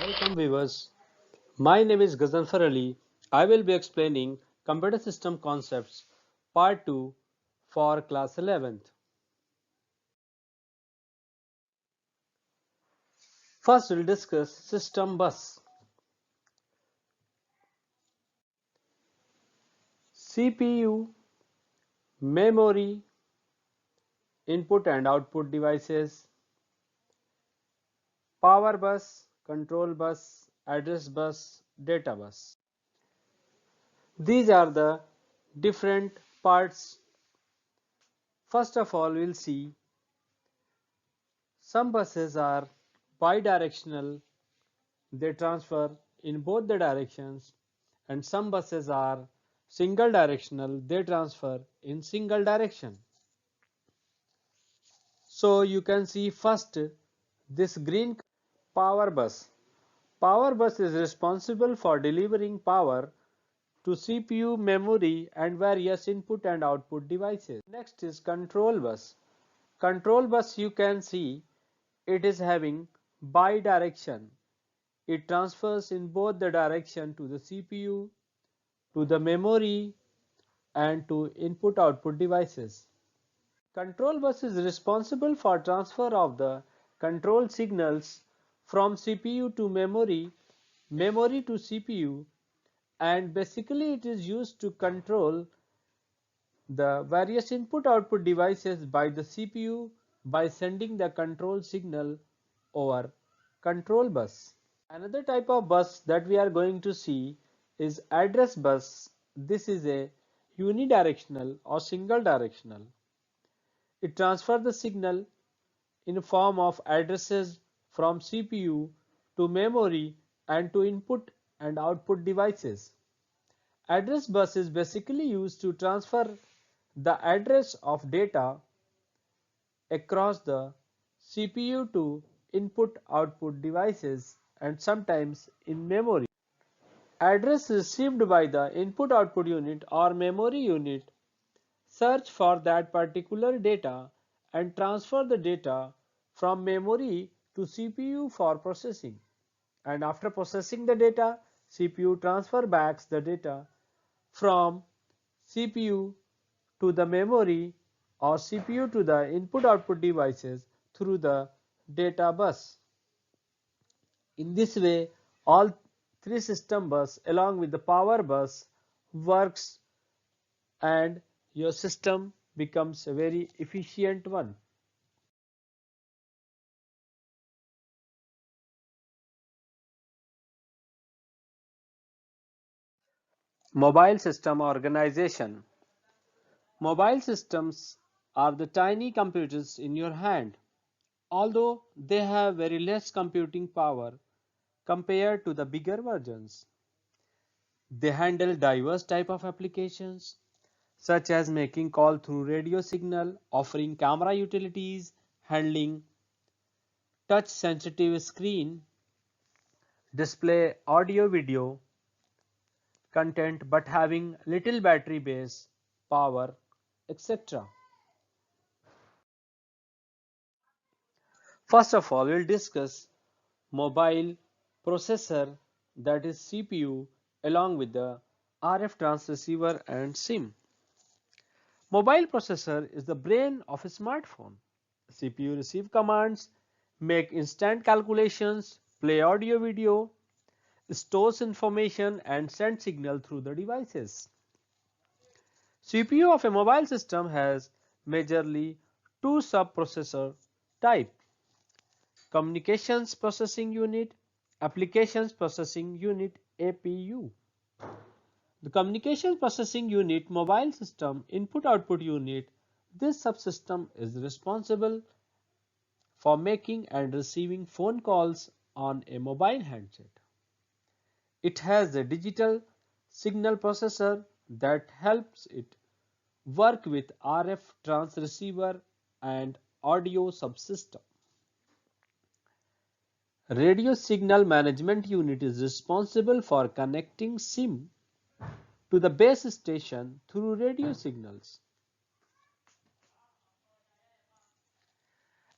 Welcome viewers. My name is GHAZANFER Ali. I will be explaining computer system concepts part 2 for class 11th. First we'll discuss system bus. CPU, memory, input and output devices, power bus, control bus, address bus, data bus. These are the different parts. First of all, we'll see some buses are bidirectional, they transfer in both the directions, and some buses are single directional, they transfer in single direction. So you can see first this green power bus. Power bus is responsible for delivering power to CPU, memory and various input and output devices. Next is control bus. Control bus, you can see it is having bidirection. It transfers in both the direction to the CPU, to the memory and to input output devices. Control bus is responsible for transfer of the control signals from CPU to memory, memory to CPU, and basically it is used to control the various input output devices by the CPU by sending the control signal over control bus. Another type of bus that we are going to see is address bus. This is a unidirectional or single directional. It transfers the signal in form of addresses from CPU to memory and to input and output devices. Address bus is basically used to transfer the address of data across the CPU to input-output devices and sometimes in memory. Address received by the input-output unit or memory unit search for that particular data and transfer the data from memory to CPU for processing. And after processing the data, CPU transfer back the data from CPU to the memory or CPU to the input-output devices through the data bus. In this way, all three system bus along with the power bus works and your system becomes a very efficient one. Mobile system organization. Mobile systems are the tiny computers in your hand. Although they have very less computing power compared to the bigger versions. They handle diverse type of applications such as making call through radio signal, offering camera utilities, handling touch sensitive screen, display audio video content but having little battery base power, etc. First of all, we'll discuss mobile processor, that is CPU, along with the RF transceiver and SIM. Mobile processor is the brain of a smartphone. CPU receive commands, make instant calculations, play audio video, stores information and send signal through the devices. CPU of a mobile system has majorly two sub-processor type: Communications Processing Unit, Applications Processing Unit APU. The Communications Processing Unit mobile system input-output unit, this subsystem is responsible for making and receiving phone calls on a mobile handset. It has a digital signal processor that helps it work with RF transceiver and audio subsystem. Radio Signal Management Unit is responsible for connecting SIM to the base station through radio signals.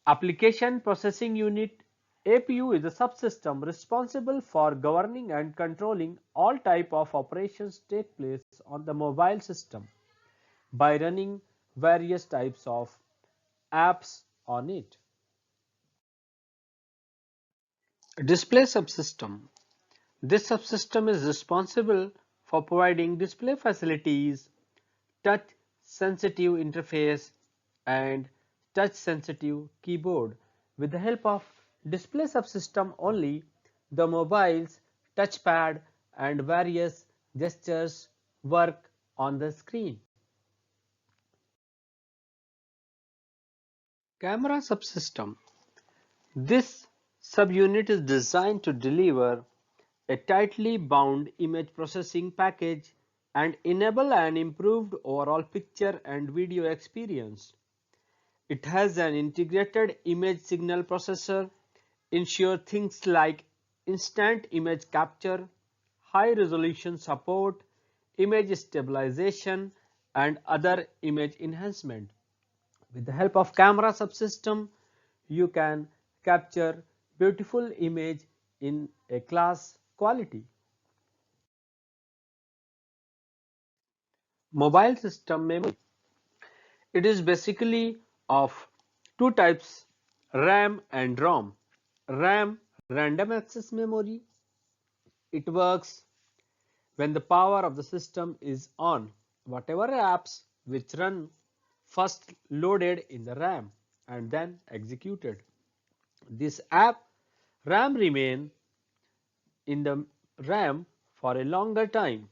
Application Processing Unit APU is a subsystem responsible for governing and controlling all type of operations take place on the mobile system by running various types of apps on it. Display subsystem. This subsystem is responsible for providing display facilities, touch sensitive interface and touch sensitive keyboard. With the help of display subsystem only, the mobile's touchpad and various gestures work on the screen. Camera subsystem. This subunit is designed to deliver a tightly bound image processing package and enable an improved overall picture and video experience. It has an integrated image signal processor, ensure things like instant image capture, high resolution support, image stabilization, and other image enhancement. With the help of camera subsystem, you can capture beautiful image in a class quality. Mobile system memory. It is basically of two types, RAM and ROM. RAM, random access memory. It works when the power of the system is on. Whatever apps which run first loaded in the RAM and then executed. This app RAM remain in the RAM for a longer time.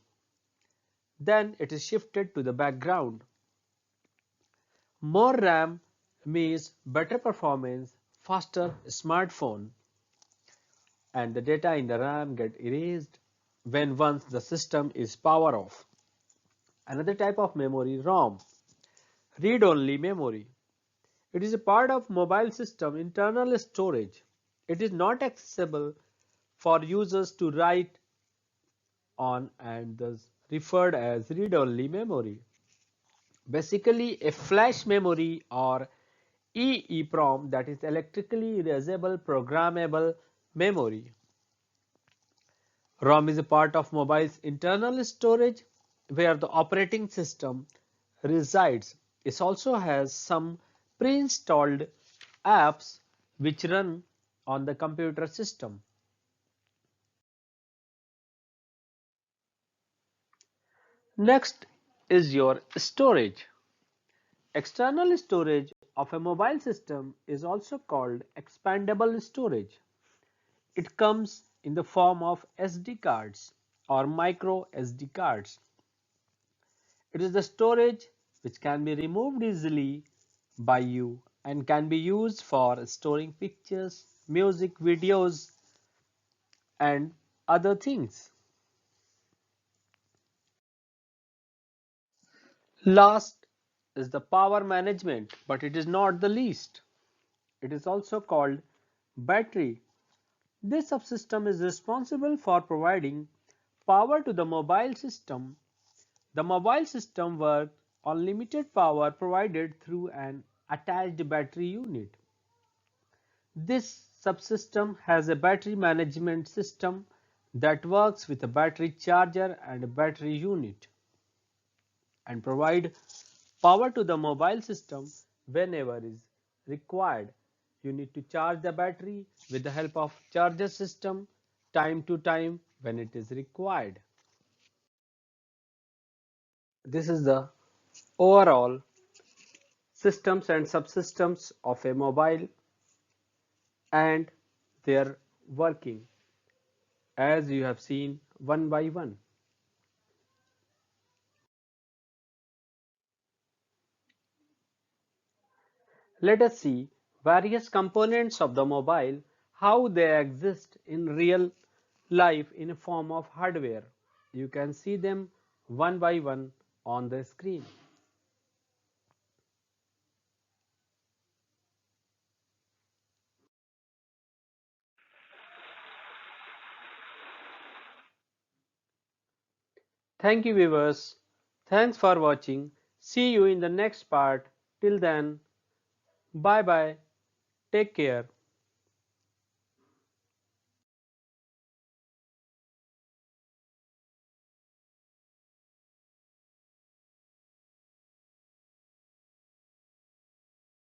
Then it is shifted to the background. More RAM means better performance, faster smartphone, and the data in the RAM get erased when once the system is power off. Another type of memory, ROM, read-only memory. It is a part of mobile system internal storage. It is not accessible for users to write on and thus referred as read-only memory. Basically a flash memory or EEPROM, that is electrically erasable programmable memory. ROM is a part of mobile's internal storage where the operating system resides. It also has some pre-installed apps which run on the computer system. Next is your storage. External storage of a mobile system is also called expandable storage. It comes in the form of SD cards or micro SD cards. It is the storage which can be removed easily by you and can be used for storing pictures, music, videos, and other things. Last is the power management, but it is not the least. It is also called battery. This subsystem is responsible for providing power to the mobile system. The mobile system works on limited power provided through an attached battery unit. This subsystem has a battery management system that works with a battery charger and a battery unit and provide power to the mobile system whenever is required. You need to charge the battery with the help of charger system time to time when it is required. This is the overall systems and subsystems of a mobile and their working as you have seen one by one. Let us see various components of the mobile, how they exist in real life in a form of hardware. You can see them one by one on the screen. Thank you viewers. Thanks for watching. See you in the next part. Till then, bye bye. Take care.